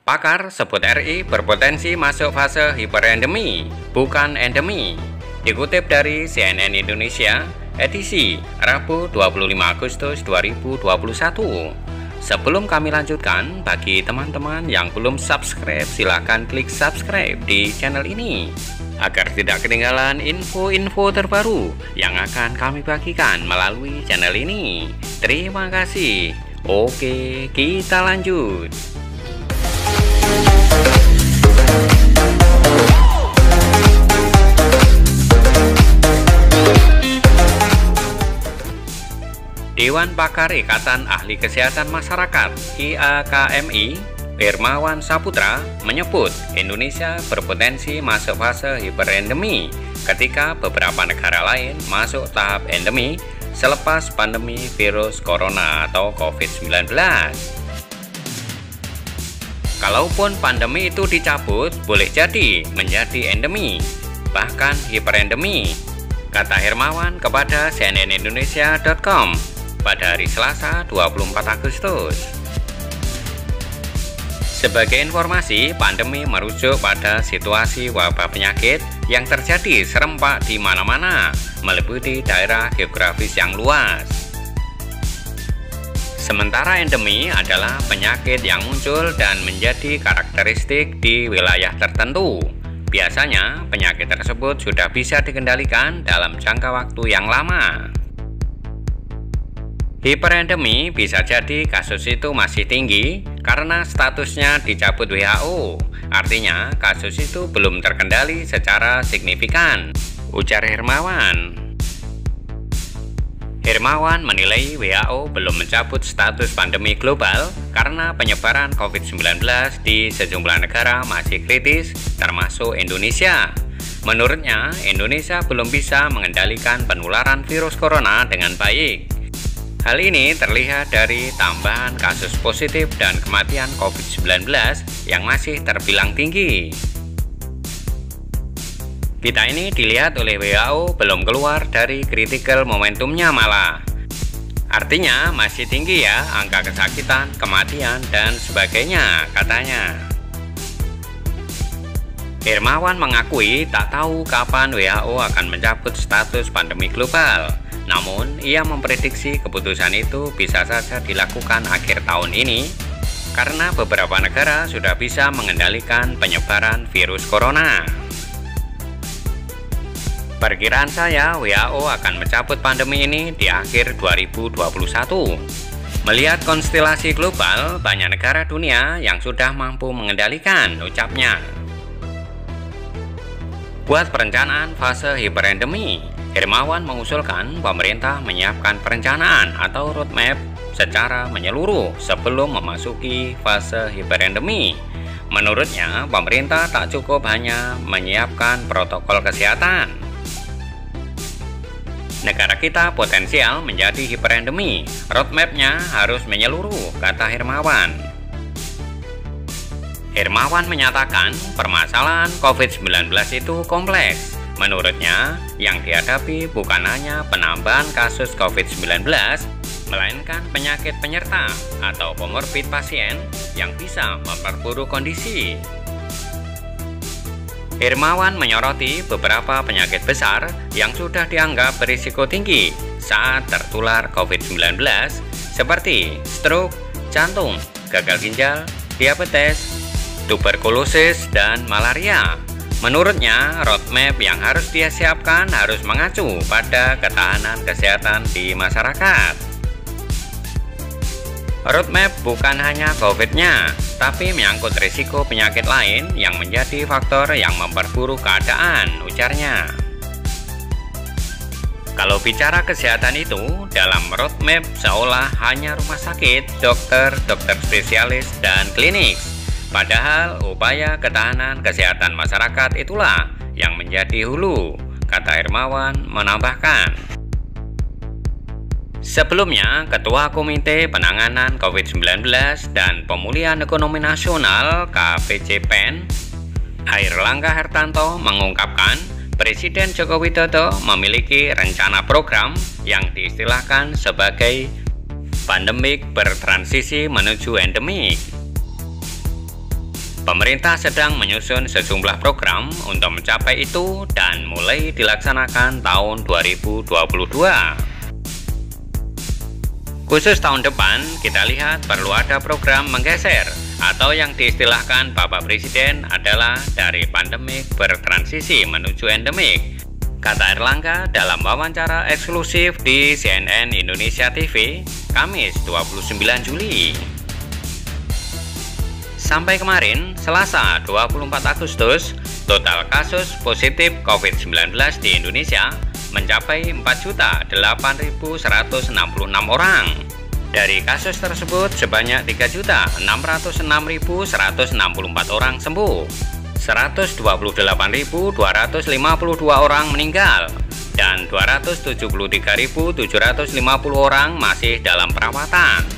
Pakar sebut RI berpotensi masuk fase hiperendemi, bukan endemi. Dikutip dari CNN Indonesia, edisi Rabu 25 Agustus 2021. Sebelum kami lanjutkan, bagi teman-teman yang belum subscribe, silahkan klik subscribe di channel ini agar tidak ketinggalan info-info terbaru yang akan kami bagikan melalui channel ini. Terima kasih. Oke, kita lanjut. Dewan Pakar Ikatan Ahli Kesehatan Masyarakat (IAKMI) Hermawan Saputra menyebut Indonesia berpotensi masuk fase hiperendemi ketika beberapa negara lain masuk tahap endemi selepas pandemi virus corona atau COVID-19. Kalaupun pandemi itu dicabut, boleh jadi menjadi endemi, bahkan hiperendemi, kata Hermawan kepada cnnindonesia.com pada hari Selasa 24 Agustus. Sebagai informasi, pandemi merujuk pada situasi wabah penyakit yang terjadi serempak di mana-mana, meliputi daerah geografis yang luas. Sementara endemi adalah penyakit yang muncul dan menjadi karakteristik di wilayah tertentu. Biasanya, penyakit tersebut sudah bisa dikendalikan dalam jangka waktu yang lama. Hiperendemi bisa jadi kasus itu masih tinggi karena statusnya dicabut WHO. Artinya, kasus itu belum terkendali secara signifikan, ujar Hermawan. Hermawan menilai WHO belum mencabut status pandemi global karena penyebaran COVID-19 di sejumlah negara masih kritis, termasuk Indonesia. Menurutnya, Indonesia belum bisa mengendalikan penularan virus corona dengan baik. Hal ini terlihat dari tambahan kasus positif dan kematian COVID-19 yang masih terbilang tinggi. Kita ini dilihat oleh WHO belum keluar dari critical momentumnya malah. Artinya masih tinggi ya angka kesakitan, kematian, dan sebagainya, katanya. Hermawan mengakui tak tahu kapan WHO akan mencabut status pandemi global. Namun, ia memprediksi keputusan itu bisa saja dilakukan akhir tahun ini karena beberapa negara sudah bisa mengendalikan penyebaran virus corona. Perkiraan saya, WHO akan mencabut pandemi ini di akhir 2021. Melihat konstelasi global, banyak negara dunia yang sudah mampu mengendalikan, ucapnya. Buat perencanaan fase hiperendemi, Hermawan mengusulkan pemerintah menyiapkan perencanaan atau roadmap secara menyeluruh sebelum memasuki fase hiperendemi. Menurutnya, pemerintah tak cukup hanya menyiapkan protokol kesehatan. Negara kita potensial menjadi hiperendemi, roadmap-nya harus menyeluruh, kata Hermawan. Hermawan menyatakan permasalahan COVID-19 itu kompleks. Menurutnya, yang dihadapi bukan hanya penambahan kasus COVID-19, melainkan penyakit penyerta atau komorbid pasien yang bisa memperburuk kondisi. Hermawan menyoroti beberapa penyakit besar yang sudah dianggap berisiko tinggi saat tertular COVID-19 seperti stroke, jantung, gagal ginjal, diabetes, tuberkulosis, dan malaria. Menurutnya, roadmap yang harus dia siapkan harus mengacu pada ketahanan kesehatan di masyarakat. Roadmap bukan hanya COVID-nya, tapi menyangkut risiko penyakit lain yang menjadi faktor yang memperburuk keadaan, ujarnya. Kalau bicara kesehatan itu, dalam roadmap seolah hanya rumah sakit, dokter spesialis, dan klinik. Padahal upaya ketahanan kesehatan masyarakat itulah yang menjadi hulu, kata Hermawan menambahkan. Sebelumnya, Ketua Komite Penanganan COVID-19 dan Pemulihan Ekonomi Nasional (KPCPEN), Airlangga Hartarto mengungkapkan Presiden Joko Widodo memiliki rencana program yang diistilahkan sebagai pandemik bertransisi menuju endemik. Pemerintah sedang menyusun sejumlah program untuk mencapai itu dan mulai dilaksanakan tahun 2022. Khusus tahun depan, kita lihat perlu ada program menggeser atau yang diistilahkan Bapak Presiden adalah dari pandemik bertransisi menuju endemik, kata Erlangga dalam wawancara eksklusif di CNN Indonesia TV, Kamis 29 Juli. Sampai kemarin, Selasa 24 Agustus, total kasus positif COVID-19 di Indonesia mencapai 4.008.166 orang. Dari kasus tersebut, sebanyak 3.606.164 orang sembuh, 128.252 orang meninggal, dan 273.750 orang masih dalam perawatan.